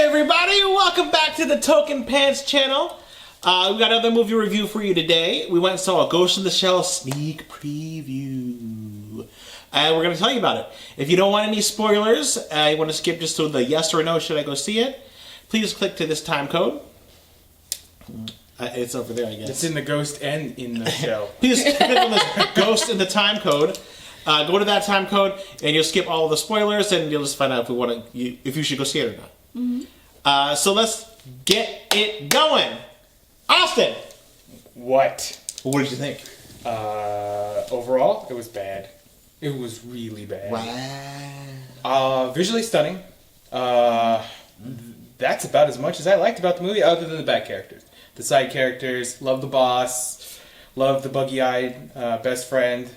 everybody, welcome back to the TokenPants channel. We got another movie review for you today. We went and saw a Ghost in the Shell sneak preview. And we're going to tell you about it. If you don't want any spoilers, you want to skip just to the yes or no, should I go see it? Please click to this time code. It's over there, I guess. It's in the Ghost and in the Shell. Please click on this Ghost in the time code. Go to that time code, and you'll skip all of the spoilers, and you'll just find out if you should go see it or not. Mm-hmm. So let's get it going. Austin! What? What did you think? Overall, it was bad. It was really bad. Wow. Visually stunning. That's about as much as I liked about the movie, other than the back characters. The side characters, love the boss, love the buggy-eyed best friend.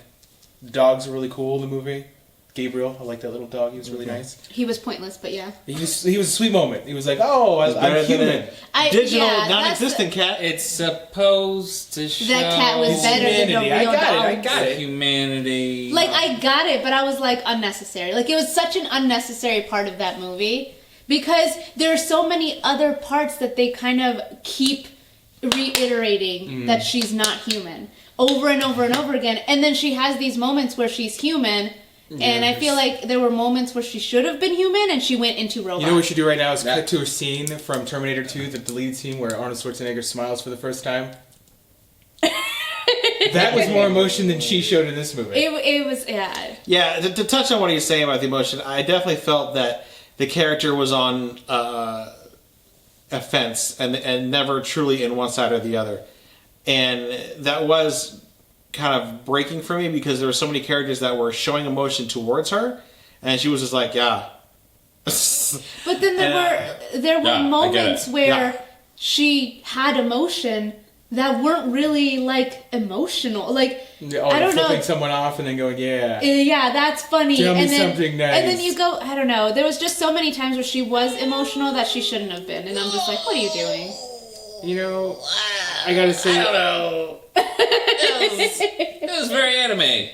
The dogs were really cool in the movie. Gabriel, I like that little dog. He was really nice. He was pointless, but yeah. He was a sweet moment. He was like, "Oh, I'm human." Digital, non-existent cat. It's supposed to show that cat was better humanity. than the real dog. I got it. Humanity. Like, I got it, but I was like, unnecessary. Like, it was such an unnecessary part of that movie. Because there are so many other parts that they kind of keep reiterating that she's not human. Over and over and over again. And then she has these moments where she's human. And I feel like there were moments where she should have been human and she went into robot. You know what we should do right now is cut to a scene from Terminator 2, the deleted scene where Arnold Schwarzenegger smiles for the first time. That was more emotion than she showed in this movie. It was, yeah. Yeah, to touch on what he's saying about the emotion, I definitely felt that the character was on a fence and never truly in one side or the other. And that was kind of breaking for me because there were so many characters that were showing emotion towards her, and she was just like, yeah. But then there were moments where she had emotion that weren't really like emotional. Like, I don't know, flipping someone off and then going, yeah. Yeah, that's funny. Tell me something nice. And then you go, I don't know. There was just so many times where she was emotional that she shouldn't have been, and I'm just like, what are you doing? You know, I gotta say, I don't know. It was very anime.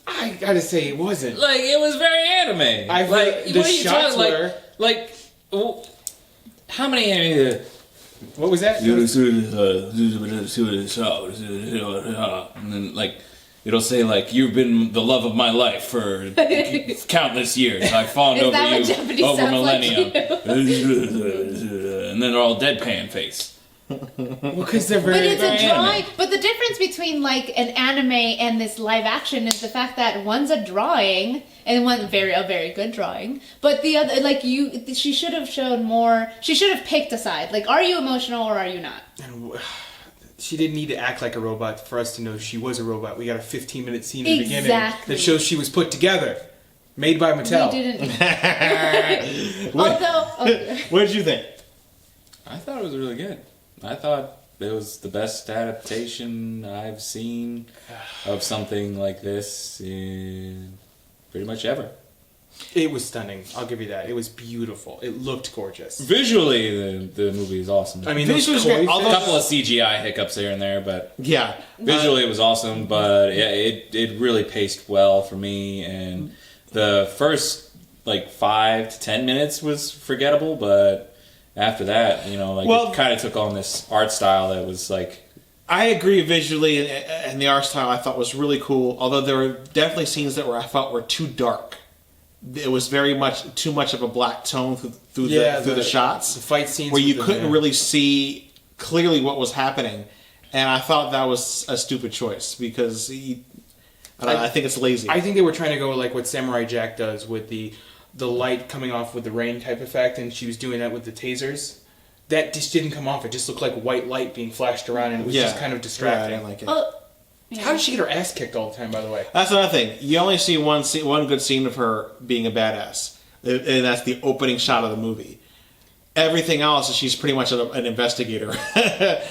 I gotta say, it wasn't. Like, it was very anime. I like, the shots were how many? What was that? And then like it'll say like, you've been the love of my life for countless years. I've fawned over you over millennium. And then they're all deadpan face. Well, because they're very. But it's a drawing. anime. But the difference between like an anime and this live action is the fact that one's a drawing and one's a very good drawing. But the other, like she should have shown more. She should have picked a side. Like, are you emotional or are you not? And she didn't need to act like a robot for us to know she was a robot. We got a 15-minute scene in the beginning that shows she was put together, made by Mattel. We didn't. What did you think? I thought it was really good. I thought it was the best adaptation I've seen of something like this in pretty much ever. It was stunning. I'll give you that. It was beautiful. It looked gorgeous. Visually, the movie is awesome. I mean, Visually, a couple of CGI hiccups here and there, but yeah, visually it was awesome. But yeah, it really paced well for me. And the first like 5 to 10 minutes was forgettable, but after that, you know, like it kind of took on this art style that was like. I agree visually, and the art style I thought was really cool. Although there were definitely scenes that I felt were too dark. It was very much too much of a black tone through the shots. The fight scenes where you couldn't really see clearly what was happening, and I thought that was a stupid choice because I think it's lazy. I think they were trying to go like what Samurai Jack does with the light coming off with the rain type effect, and she was doing that with the tasers. That just didn't come off. It just looked like white light being flashed around, and it was just kind of distracting. Yeah, I didn't like it. Yeah. How did she get her ass kicked all the time, by the way? That's another thing. You only see one good scene of her being a badass, and that's the opening shot of the movie. Everything else is she's pretty much an investigator.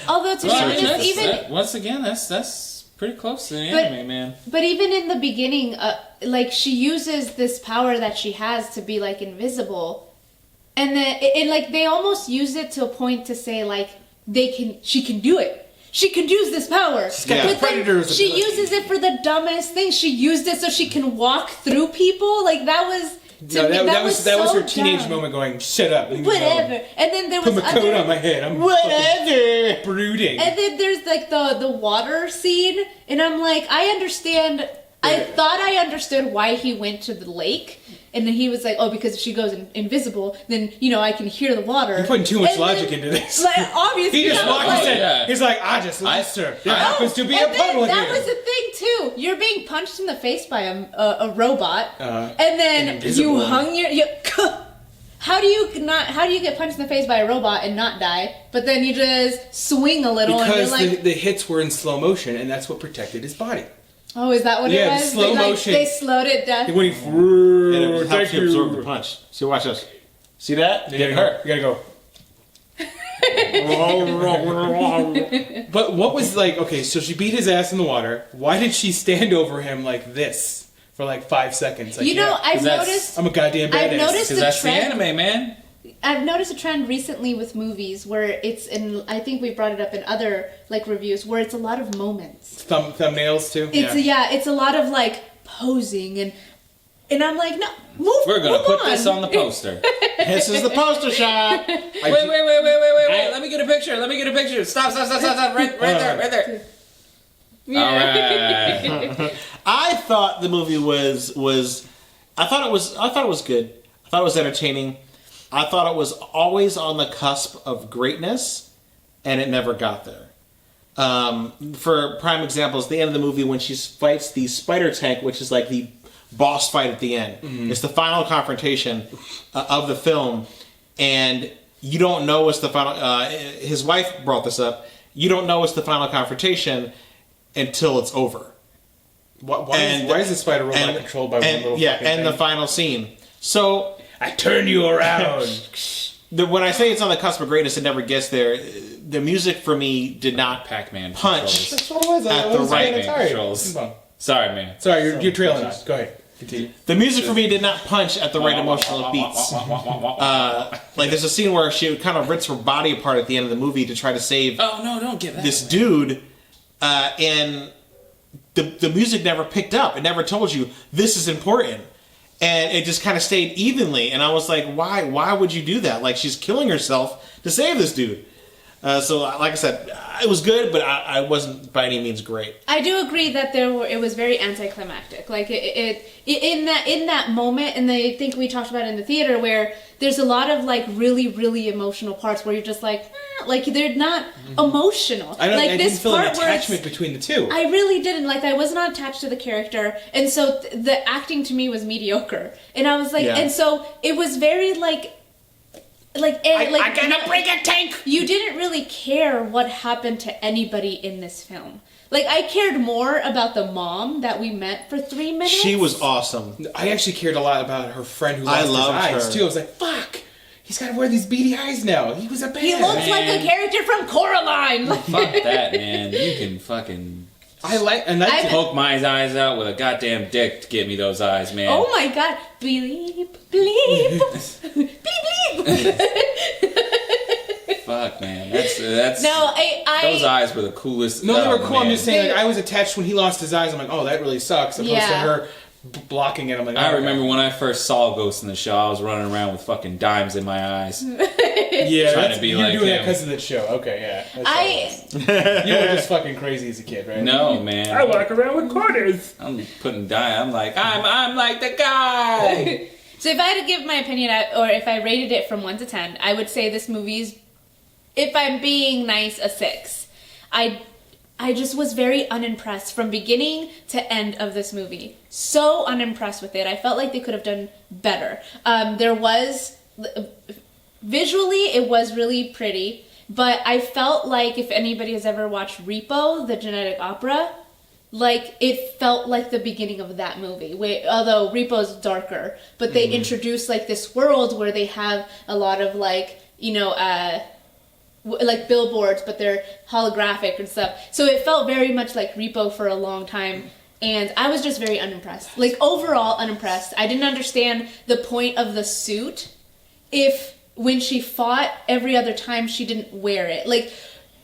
Although to be honest, even once again, that's pretty close to the anime, man. But even in the beginning, like she uses this power that she has to be like invisible, and then like they almost use it to a point to say like she can do it. She can use this power. She's got predators. She uses it for the dumbest thing. She used it so she can walk through people. Like that was To me, that was so her teenage dumb. moment going, shut up. leave me alone. Whatever. And then there was Put my coat on my head. I'm Whatever. fucking brooding. And then there's like the water scene, and I'm like, I understand. I thought I understood why he went to the lake, and then he was like, oh, because if she goes invisible, then I can hear the water. You're putting too much And logic then, into this. Like, obviously, He just walked and said, yeah. he's like, I just lost her. There happens to be and a then puddle that here. was the thing too. You're being punched in the face by a robot, and then An invisible you one. hung your. How do you get punched in the face by a robot and not die? But then you just swing a little, Because and you're like, the hits were in slow motion, and that's what protected his body. oh, is that what it Yeah, was? slow motion. They slowed it down. When he And it helps thank you absorb the you. punch. See, watch this. See that? You Getting gotta hurt. go. You gotta go. But what was like? Okay, so she beat his ass in the water. Why did she stand over him like this for like 5 seconds? Like, I've that's- noticed. I'm a goddamn badass. I've noticed Because the that's the trend. anime, man. I've noticed a trend recently with movies where it's in. I think we brought it up in other like reviews where it's a lot of moments. Thumbnails too. It's a lot of like posing and I'm like, no, move. We're gonna move put this on the poster. This is the poster shot. Wait! Let me get a picture. Stop! Right there. All right. I thought the movie was. I thought it was good. I thought it was entertaining. I thought it was always on the cusp of greatness, and it never got there. For prime examples, the end of the movie when she fights the spider tank, which is like the boss fight at the end. It's the final confrontation of the film, and you don't know what's the final. His wife brought this up. You don't know what's the final confrontation until it's over. Why is the spider robot controlled by one little fucking and thing? the final scene. So I turn you around. when I say it's on the cusp of greatness, it never gets there. The music for me did not Pac-Man punch. controls. That's what it was. At I the was right getting man tired. controls. Come on. Sorry, man. Sorry, you're trailing us. Go ahead. Continue. The music for me did not punch at the right emotional beats. Like there's a scene where she kind of rips her body apart at the end of the movie to try to save Oh no! Don't give that. this dude, and the music never picked up. It never told you this is important, and it just kind of stayed evenly. And I was like, why? Why would you do that? Like she's killing herself to save this dude. So, like I said, it was good, but I wasn't by any means great. I do agree that it was very anticlimactic. Like in that moment, and I think we talked about it in the theater where there's a lot of like really really emotional parts where you're just like they're not emotional. I like didn't feel an attachment it's, between the two. I really didn't. Like I was not attached to the character, and so the acting to me was mediocre. And I was like, Yeah. and so it was very like. I gotta break a tank. You didn't really care what happened to anybody in this film. Like, I cared more about the mom that we met for 3 minutes. She was awesome. I actually cared a lot about her friend who I lost his loved eyes her. too. I was like, fuck. He's got to wear these beady eyes now. He was a bad. He looks like a character from Coraline. Like, Fuck that, man. You can fucking I poke my eyes out with a goddamn dick to get me those eyes, man. oh my god. Bleep, bleep. Bleep, bleep. Fuck, man. That's No, those eyes were the coolest. No, they were oh, cool. I'm man. just saying, like, I was attached when he lost his eyes. I'm like, oh, that really sucks. Opposed to Yeah. her blocking it. I'm like, I oh, remember when I first saw Ghost in the Shell, I was running around with fucking dimes in my eyes. yeah, trying to be you're like doing that him. because of the show. Okay, yeah. That's all it was. You were just fucking crazy as a kid, right? No, man. I walk around with quarters. I'm putting dime. I'm like, I'm like the guy. So if I had to give my opinion, or if I rated it from 1 to 10, I would say this movie's, if I'm being nice, a 6. I just was very unimpressed from beginning to end of this movie. So unimpressed with it. I felt like they could have done better. Visually, it was really pretty, but I felt like if anybody has ever watched Repo, the genetic opera, like it felt like the beginning of that movie. Although Repo's darker, but they introduced like this world where they have a lot of like, like billboards, but they're holographic and stuff. So it felt very much like Repo for a long time. And I was just very unimpressed. Like, overall unimpressed. I didn't understand the point of the suit if when she fought every other time she didn't wear it. Like,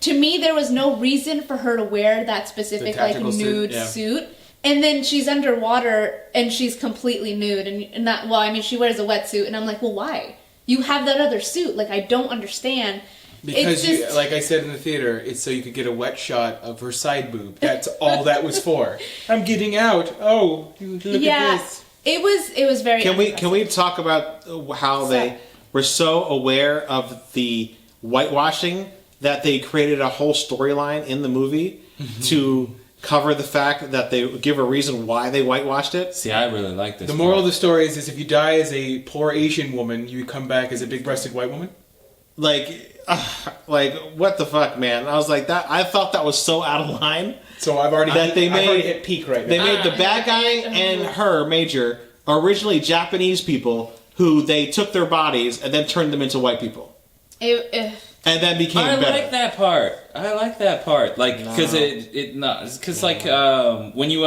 to me, there was no reason for her to wear that specific, like, tactical suit, nude yeah. suit. And then she's underwater and she's completely nude and not, well, I mean, she wears a wetsuit and I'm like, well, why? You have that other suit. Like, I don't understand. Because, It's just, like I said in the theater, it's so you could get a wet shot of her side boob. That's all that was for. I'm getting out. Oh, look at this. it was very. Can we talk about how they were so aware of the whitewashing that they created a whole storyline in the movie to cover the fact that they give a reason why they whitewashed it? See, I really like this. The moral of the story is if you die as a poor Asian woman, you come back as a big-breasted white woman. Like what the fuck, man? I was like that. I thought that was so out of line. So I've already That they I've already made- hit peak right now. They made the bad guy and her, Major, originally Japanese people who they took their bodies and then turned them into white people. And then became I better. like that part. I like that part. Like, because when you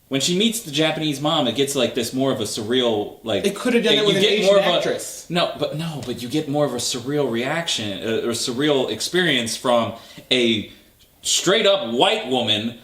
when she meets the Japanese mom, it gets like this more of a surreal like. It could have done it with an Asian actress. But you get more of a surreal reaction or surreal experience from a straight up white woman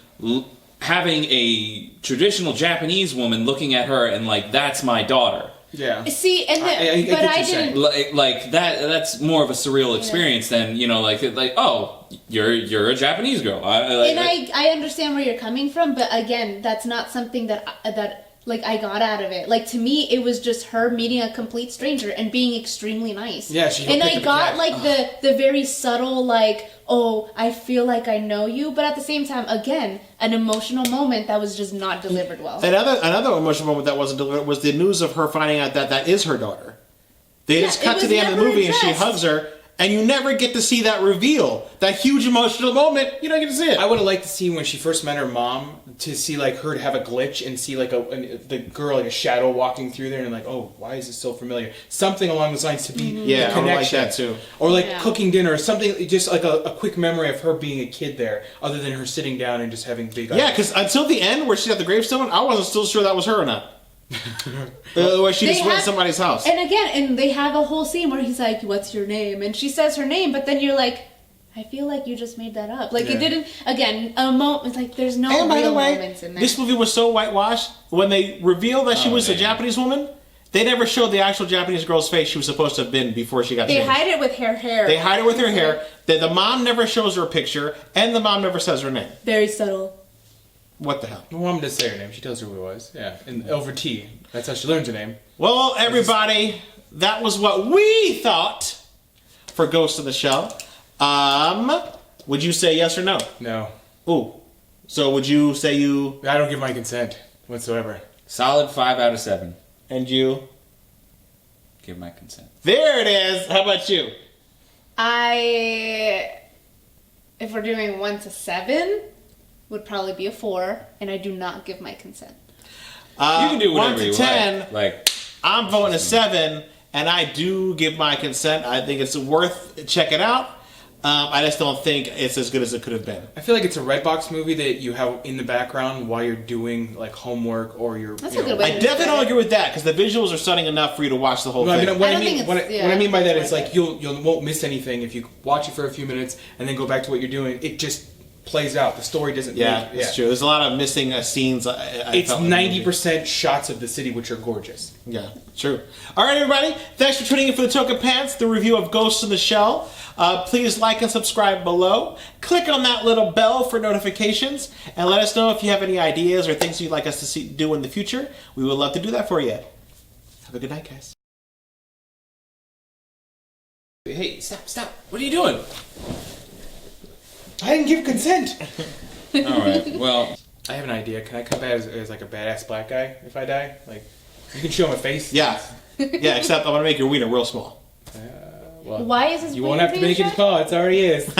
having a traditional Japanese woman looking at her and like, that's my daughter. Yeah. See, and I get but what I you're saying. didn't. Like that. That's more of a surreal experience than like oh, you're a Japanese girl. I understand where you're coming from, but again, that's not something that I got out of it. Like, to me, it was just her meeting a complete stranger and being extremely nice. Yeah, she and I picked up got a like the very subtle like, oh, I feel like I know you, but at the same time, again, an emotional moment that was just not delivered well. Another emotional moment that wasn't delivered was the news of her finding out that is her daughter. They just cut to the end of the movie and she hugs her, and you never get to see that reveal, that huge emotional moment. You don't get to see it. I would have liked to see when she first met her mom, to see like her have a glitch and see like the girl, like a shadow walking through there, and like, oh, why is this so familiar? Something along those lines to be Yeah, a I would like connection. that too. Or like Yeah. cooking dinner or something, just like a quick memory of her being a kid there, other than her sitting down and just having big eyes. Yeah, because until the end where she's at the gravestone, I wasn't still sure that was her or not. Where she They just went to have- somebody's house. And they have a whole scene where he's like, "What's your name?" And she says her name, but then you're like, I feel like you just made that up. Like, Yeah. it didn't. Again, a moment. It's like there's no And by real the way, moments in there. this movie was so whitewashed. When they revealed that she was a man. Japanese woman, they never showed the actual Japanese girl's face she was supposed to have been before she got They changed. hide it with her hair. They hide it with her hair. The mom never shows her a picture, and the mom never says her name. Very subtle. What the hell? My mom doesn't say her name. She tells her who it was. Yeah, and over tea. That's how she learns her name. Well, everybody, that was what we thought for Ghost in the Shell. Would you say yes or no? No, Ooh. So would you say you I don't give my consent whatsoever. solid 5 out of 7. and you? Give my consent. There it is. How about you? If we're doing 1 to 7, would probably be a 4, and I do not give my consent. You can do whatever 1 to you 10. like. I'm voting a 7, and I do give my consent. I think it's worth checking out. I just don't think it's as good as it could have been. I feel like it's a Redbox movie that you have in the background while you're doing like homework or you're. That's you a good know, way I to definitely describe don't it. agree with that because the visuals are stunning enough for you to watch the whole No, I thing. mean, what I I don't mean, think what it's- I mean by that yeah. is like you won't miss anything if you watch it for a few minutes and then go back to what you're doing. It just plays out. The story doesn't. Yeah, make, it's true. There's a lot of missing scenes. It's 90% shots of the city, which are gorgeous. Yeah, true. All right, everybody. Thanks for tuning in for the Token Pants, the review of Ghost in the Shell. Please like and subscribe below. Click on that little bell for notifications, and let us know if you have any ideas or things you'd like us to do in the future. We would love to do that for you. Have a good night, guys. Hey, stop! What are you doing? I didn't give consent. All right. Well, I have an idea. Can I come back as like a badass black guy if I die? Like, you can show my face. Yeah, yeah. Except I'm gonna make your wiener real small. Well, Why is this you won't weird have to make it being small. It already is.